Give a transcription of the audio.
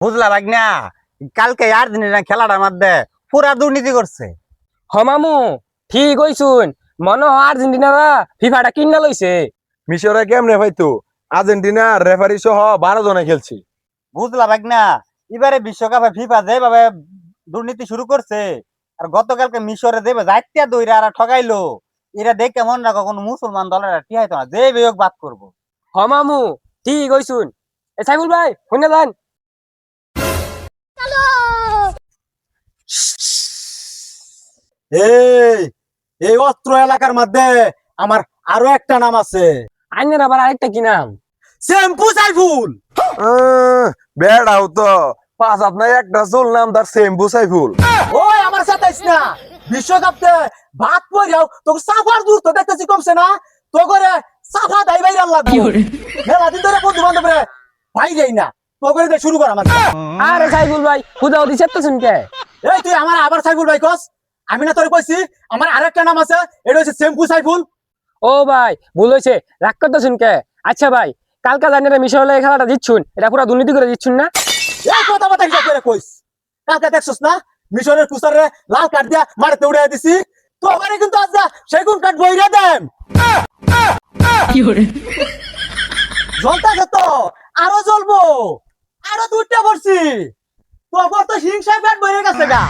বুঝলা ভাগনা, কালকে আর্জেন্টিনা খেলাটার মধ্যে পুরা দুর্নীতি করছে। মামু ঠিক হইছুন, মনে হয় আর্জেন্টিনারা ফিফাটা কিনা লইছে। মিশরে কেমনে ভাইতো আর্জেন্টিনা রেফারি সহ 12 জনে খেলছি। বুঝলা ভাগনা, এবারে বিশ্বকাপে ফিফা যেভাবে দুর্নীতি শুরু করছে, আর গতকালকে মিশরে দেবে যাইতে দইরা আর ঠগাইলো, এরা দেখে মন রাখো কোনো মুসলমান দলের টিহাইতো না, যে বিয়োগ বাদ করবো। মামু ঠিক হইছুন। এ সাইফুল ভাই শুনে যান। এই এই অস্ত্র এলাকার মধ্যে আমার আরো একটা নাম আছে, আইনের আবার আরেকটা কি নাম? শ্যাম্পু সাইফুল। বেড়াও তো পাঁচ আপনার একটা চুল নাম তার সেম্বু সাইফুল। ওই আমার সাথে আইস না, বিশ্বকাপতে ভাত পড়াও তোকে সাফার দূর তো দেখতেছি কমছে না, তো করে সাফা দাই বাইরে আল্লাহ মেলা দিন ধরে বন্ধু বান্ধব রে ভাই যাই না, তো করে দে শুরু কর আমার। আরে সাইফুল ভাই খুদাও দিছে তো শুনকে। এই তুই আমার আবার সাইফুল ভাই কস? আমি না তোরে কইছি আমার আরেকটা নাম আছে, এটা হচ্ছে শ্যাম্পু সাইফুল। ও ভাই ভুল হয়েছে, রাগ করতে শুনকে। আচ্ছা ভাই, কালকা জানিয়ে মিশর লাগে খেলাটা দিচ্ছুন, এটা পুরা দুর্নীতি করে দিচ্ছুন না? এই কথা বাতা হিসাব করে কইস, কালকে দেখছস না মিশরের কুসারে লাল কার্ড দিয়া মারতে উড়াই দিছি, তো আমারে কিন্তু আজ সেগুন কাঠ বইরা দেন। জ্বলতাছে তো, আরো জ্বলবো, আরো দুইটা পড়ছি, তো তো হিংসায় পেট বইরে গেছে গা।